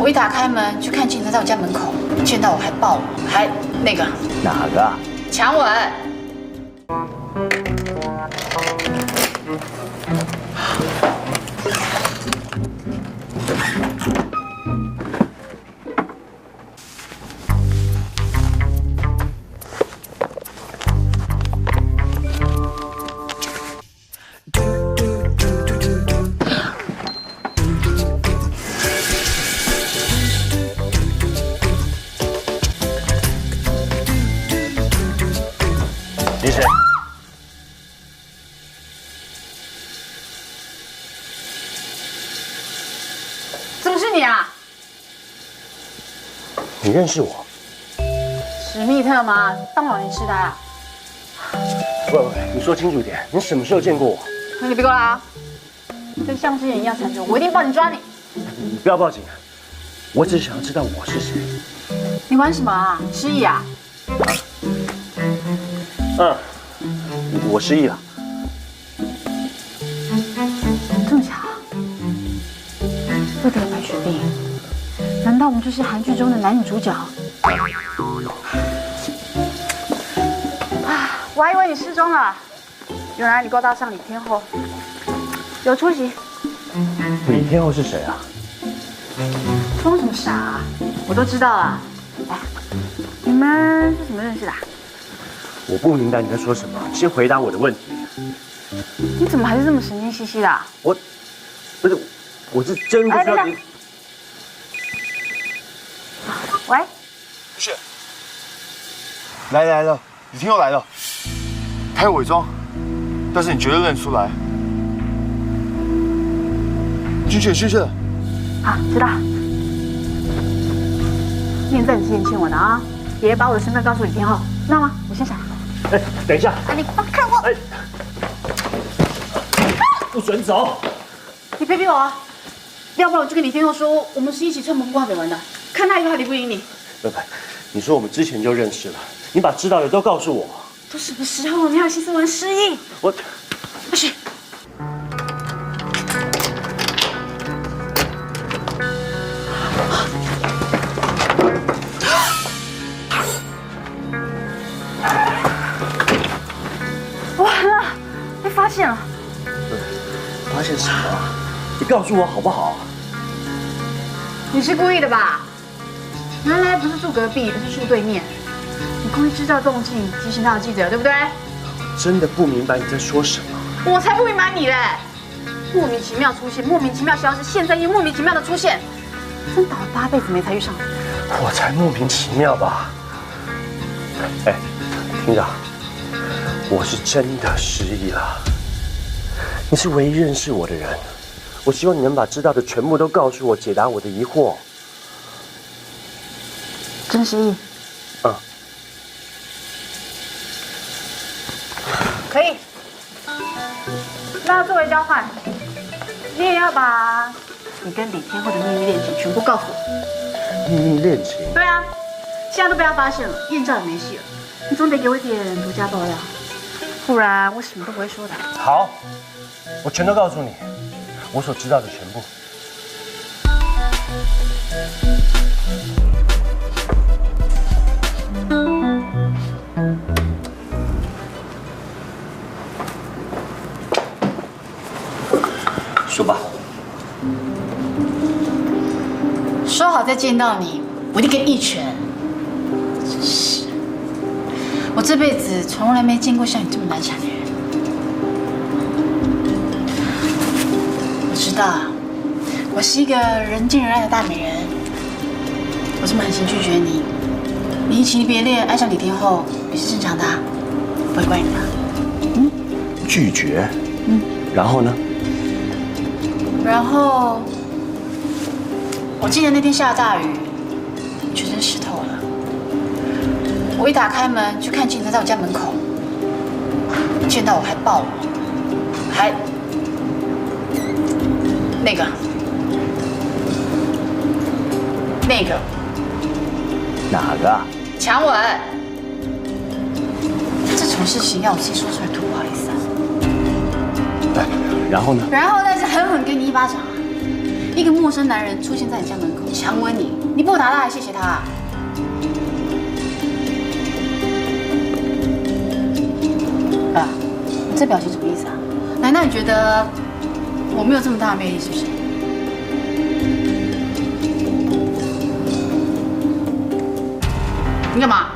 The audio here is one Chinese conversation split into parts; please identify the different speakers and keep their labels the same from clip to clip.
Speaker 1: 我一打开门就看见他在我家门口，见到我还抱我，还那个
Speaker 2: 哪个啊？
Speaker 1: 强吻。
Speaker 2: 你谁？
Speaker 1: 怎么是你啊？
Speaker 2: 你认识我？
Speaker 1: 史密特吗？当老年痴呆啊？
Speaker 2: 喂，你说清楚点，你什么时候见过我？
Speaker 1: 那你别过来啊！跟像之前一样残忍，我一定报警抓你！
Speaker 2: 你不要报警，我只是想要知道我是谁。
Speaker 1: 你玩什么啊？失忆啊？
Speaker 2: 我失忆了。
Speaker 1: 这么巧？又得了白血病？难道我们就是韩剧中的男女主角？啊！我还以为你失踪了，原来你勾搭上李天后，有出息。
Speaker 2: 李天后是谁啊？
Speaker 1: 装什么傻啊？我都知道了。哎，你们是怎么认识的？
Speaker 2: 我不明白你在说什么，先回答我的问题。
Speaker 1: 你怎么还是这么神经兮兮的？
Speaker 2: 我是真不知道你。
Speaker 1: 喂，
Speaker 3: 不是，来了，李天佑来了，他有伪装，但是你绝对认出来。进去。
Speaker 1: 好，知道。念在你之前欠我的啊，别把我的身份告诉李天后，知道吗？我先闪。
Speaker 2: 哎，等一下！
Speaker 1: 哎，你放开我！
Speaker 2: 哎，不准走！
Speaker 1: 你别逼我啊！要不然我就跟李天后说，我们是一起串门挂绯闻的，看他以后还理不理你。
Speaker 2: 不，你说我们之前就认识了，你把知道的都告诉我。
Speaker 1: 都什么时候，你还有心思玩失忆？
Speaker 2: 我
Speaker 1: 不许！完了，被发现了。
Speaker 2: 发现什么？你告诉我好不好？
Speaker 1: 你是故意的吧？原来不是住隔壁，而是住对面。你故意制造动静，提醒到记者，对不对？
Speaker 2: 真的不明白你在说什么。
Speaker 1: 我才不明白你嘞！莫名其妙出现，莫名其妙消失，现在又莫名其妙的出现，真倒了8辈子霉才遇上你。
Speaker 2: 我才莫名其妙吧？哎，厅长，我是真的失忆了。你是唯一认识我的人，我希望你能把知道的全部都告诉我，解答我的疑惑。
Speaker 1: 真失忆？
Speaker 2: 嗯。
Speaker 1: 可以。那作为交换，你也要把你跟李天后的秘密恋情全部告诉我。
Speaker 2: 秘密恋情？
Speaker 1: 对啊，现在都被他发现了，艳照也没戏了，你总得给我一点独家爆料，不然我什么都不会说的。
Speaker 2: 好，我全都告诉你，我所知道的全部。说吧。
Speaker 1: 说好再见到你，我一定给你一拳。真是，我这辈子从来没见过像你这么难缠的人。我知道，我是一个人见人爱的大美人，我这么狠心拒绝你，你移情别恋，爱上李天后也是正常的，不会怪你的。
Speaker 2: 拒绝。然后呢？
Speaker 1: 然后，我记得那天下大雨，全身湿透了。我一打开门就看见他在我家门口，见到我还抱我，还那个
Speaker 2: 哪个啊？
Speaker 1: 强吻。这种事情要我自己说出来，多不好意思啊。
Speaker 2: 然后呢？
Speaker 1: 然后再是狠狠给你一巴掌啊！一个陌生男人出现在你家门口，强吻你，你不拿他还谢谢他啊？啊，你这表情什么意思啊？难道你觉得我没有这么大的魅力，是不是？你干嘛？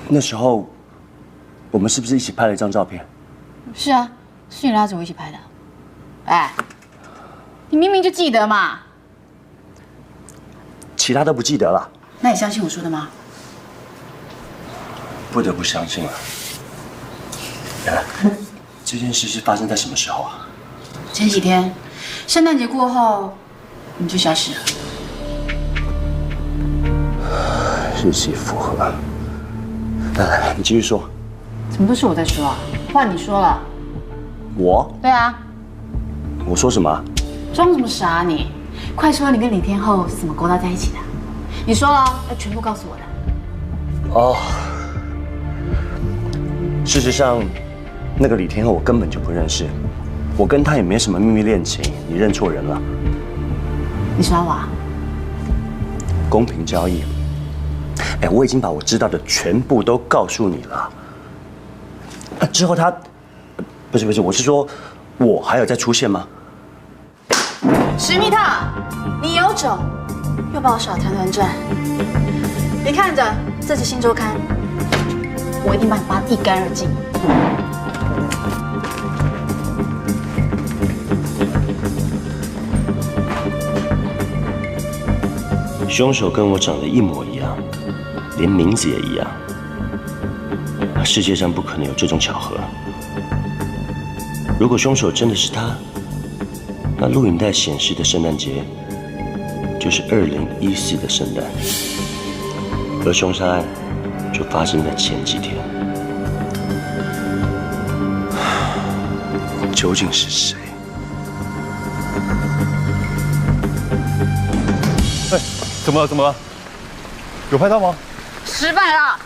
Speaker 2: 那时候，我们是不是一起拍了一张照片？
Speaker 1: 是啊，是你拉着我一起拍的。哎，你明明就记得嘛。
Speaker 2: 其他都不记得了。
Speaker 1: 那你相信我说的吗？
Speaker 2: 不得不相信了。这件事是发生在什么时候啊？
Speaker 1: 前几天，圣诞节过后，你就消失了。
Speaker 2: 日期符合。来，你继续说。
Speaker 1: 怎么都是我在说啊？换你说了。
Speaker 2: 我？
Speaker 1: 对啊。
Speaker 2: 我说什么？
Speaker 1: 装什么傻啊你？快说你跟李天后是怎么勾搭在一起的？你说了，要全部告诉我的。
Speaker 2: 哦，事实上，那个李天后我根本就不认识，我跟她也没什么秘密恋情，你认错人了。
Speaker 1: 你耍我啊？
Speaker 2: 公平交易。哎，我已经把我知道的全部都告诉你了。之后他，不是，我是说，我还有再出现吗？
Speaker 1: 史密特，你有种，又把我耍团团转。你看着这次《新周刊》，我一定把你扒得一干二净。
Speaker 2: 凶手跟我长得一模一样，连名字也一样。世界上不可能有这种巧合。如果凶手真的是他，那录影带显示的圣诞节就是2014的圣诞，而凶杀案就发生在前几天。究竟是谁？
Speaker 3: 哎，怎么了？怎么了？有拍到吗？
Speaker 1: 失败了。啊？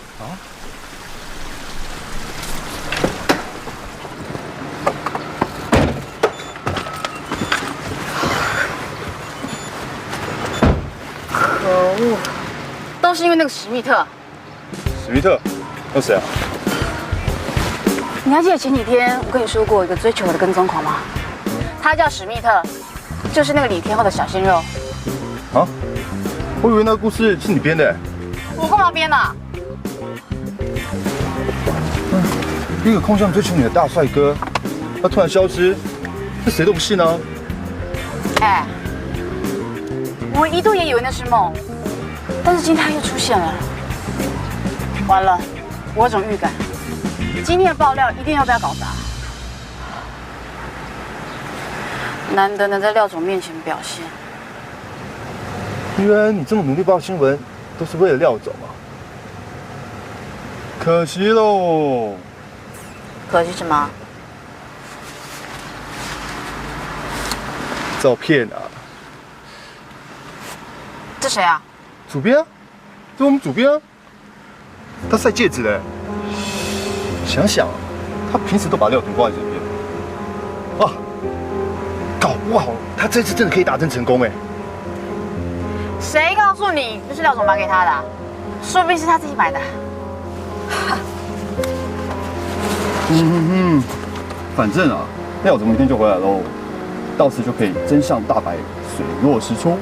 Speaker 1: 可恶！都是因为那个史密特。
Speaker 3: 史密特？那谁啊？
Speaker 1: 你还记得前几天我跟你说过一个追求我的跟踪狂吗？他叫史密特，就是那个李天后的小鲜肉。
Speaker 3: 啊？我以为那个故事是你编的。
Speaker 1: 我干嘛编啊？
Speaker 3: 一个空降追求你的大帅哥，他突然消失，这谁都不信啊！
Speaker 1: 哎，我一度也以为那是梦，但是今天他又出现了。完了，我有种预感，今天的爆料一定要被他搞砸。难得能在廖总面前表现。
Speaker 3: 原来你这么努力报新闻，都是为了廖总啊！可惜喽。
Speaker 1: 可惜什么？
Speaker 3: 照片啊！
Speaker 1: 这谁啊？
Speaker 3: 主编啊，这我们主编啊，他晒戒指嘞。想想，他平时都把廖总挂在身边。啊，搞不好他这次真的可以打针成功哎！
Speaker 1: 谁告诉你这是廖总买给他的？说不定是他自己买的。
Speaker 3: 反正啊，廖总明天就回来喽，到时就可以真相大白，水落石出。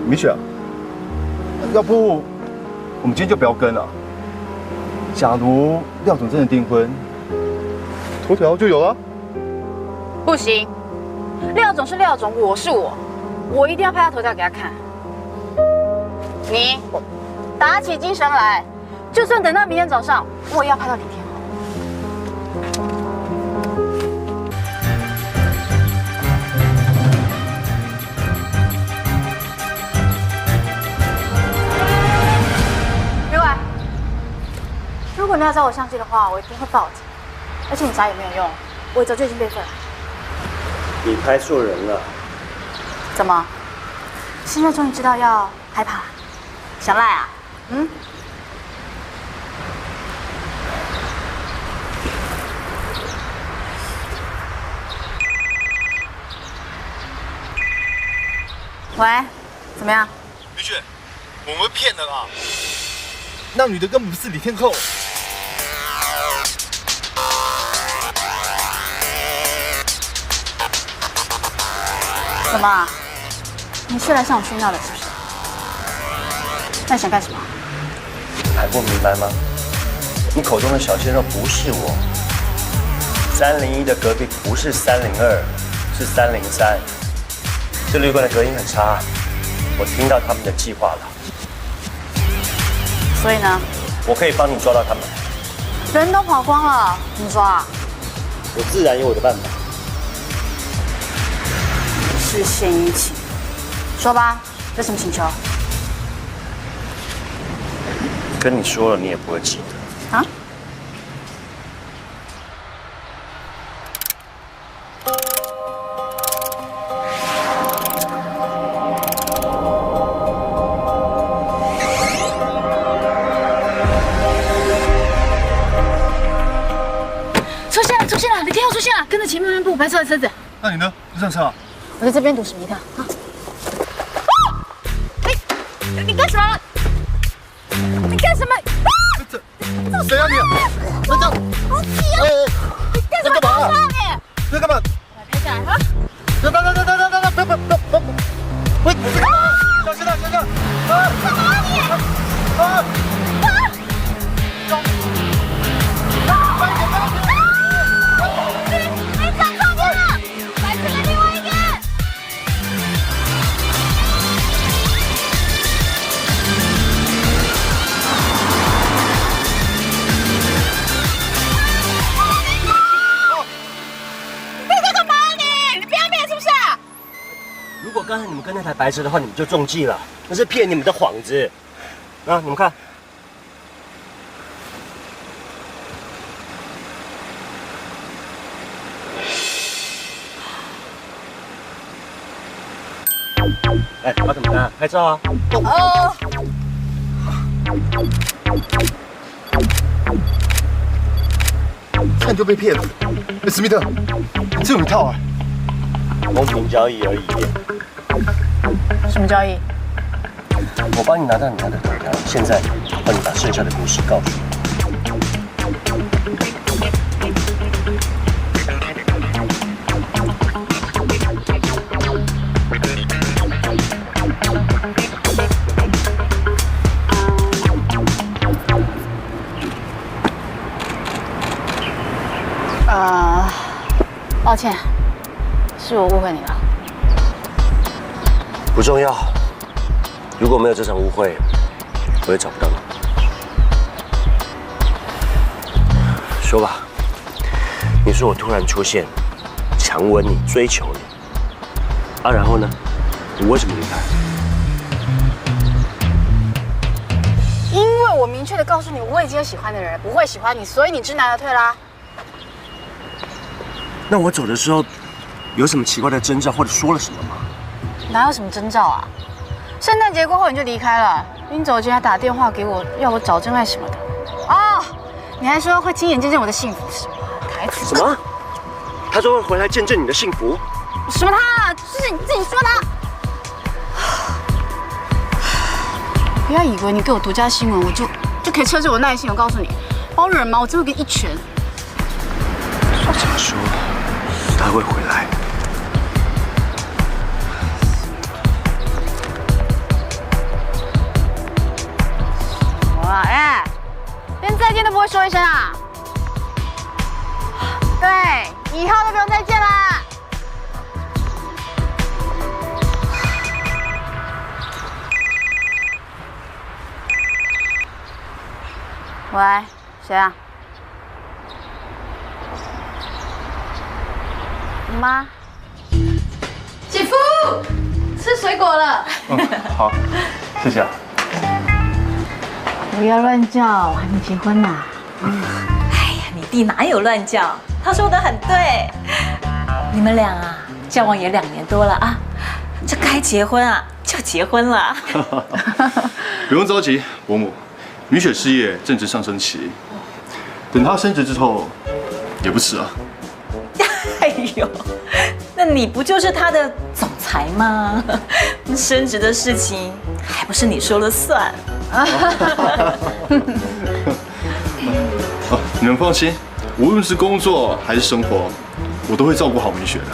Speaker 3: 米雪啊，要不我们今天就不要跟了。假如廖总真的订婚，头条就有了。
Speaker 1: 不行，廖总是廖总，我是我，我一定要拍到头条给他看。你打起精神来，就算等到明天早上，我也要拍到李天后。如果你要找我相机的话，我一定会报警。而且你找也没有用，我早就已经备份了。
Speaker 2: 你拍错人了。
Speaker 1: 怎么？现在终于知道要害怕，小赖啊，嗯。喂，怎么样？
Speaker 3: 于雪，我们骗人啊！那女的根本不是李天后。
Speaker 1: 怎么啊？你是来向我炫耀的，是不是？那你想干什么？
Speaker 2: 还不明白吗？你口中的小鲜肉不是我，301的隔壁不是302，是303。这旅馆的隔音很差，我听到他们的计划了。
Speaker 1: 所以呢？
Speaker 2: 我可以帮你抓到他们。
Speaker 1: 人都跑光了，怎么抓啊？
Speaker 2: 我自然有我的办法。
Speaker 1: 是献殷勤，说吧，有什么请求？
Speaker 2: 跟你说了，你也不会记得。
Speaker 1: 啊？出现了！李天佑出现了，跟着前面那部白色的车子。
Speaker 3: 那你呢？不上车啊？
Speaker 1: 我在这边赌10米的。啊！你干什么？你干什么？
Speaker 3: 谁啊你？那这，
Speaker 1: 好急啊！你干什么？
Speaker 3: 干嘛？
Speaker 1: 你
Speaker 3: 在干嘛？
Speaker 1: 把拍下来啊！
Speaker 3: 等，不！喂，小心啊！
Speaker 1: 干嘛你？
Speaker 3: 啊！
Speaker 2: 如果刚才你们跟那台白车的话，你们就中计了，那是骗你们的幌子。啊，你们看，哎，要怎么办？拍照啊！
Speaker 1: 哦。
Speaker 3: 看就被骗了。哎，史密特，你这有一套啊！
Speaker 2: 公平交易而已。
Speaker 1: 什么交易？
Speaker 2: 我帮你拿到你要的头条，现在帮你把剩下的故事告诉我。
Speaker 1: 抱歉，是我误会你了。
Speaker 2: 不重要，如果没有这场误会，我也找不到你。说吧，你说我突然出现，强吻你，追求你，啊，然后呢？你为什么离开？
Speaker 1: 因为我明确的告诉你，我已经有喜欢的人，不会喜欢你，所以你知难而退啦。
Speaker 2: 那我走的时候，有什么奇怪的征兆，或者说了什么吗？
Speaker 1: 哪有什么征兆啊？圣诞节过后你就离开了，临走前还打电话给我，要我找真爱什么的。哦，你还说会亲眼见证我的幸福，什么台词？
Speaker 2: 什么？他说会回来见证你的幸福？
Speaker 1: 什么他？是你自己说的。不要以为你给我独家新闻，我就可以测试我耐心。我告诉你，包人吗？我真会给你一拳。
Speaker 2: 他说他会回来。
Speaker 1: 哇，哎，连再见都不会说一声啊？对，以后都不用再见啦。喂，谁啊？妈，姐夫，吃水果了。
Speaker 3: 好，谢谢啊。
Speaker 1: 不要乱叫，我还没结婚呢。
Speaker 4: 哎呀，你弟哪有乱叫？他说的很对。你们俩啊，交往也2年多了啊，这该结婚啊，就结婚了。
Speaker 3: 不用着急，伯母，雨雪事业正值上升期，等她升职之后，也不迟啊。
Speaker 4: 哎呦，那你不就是他的总裁吗？升职的事情还不是你说了算？
Speaker 3: 你们放心，无论是工作还是生活，我都会照顾好米雪的。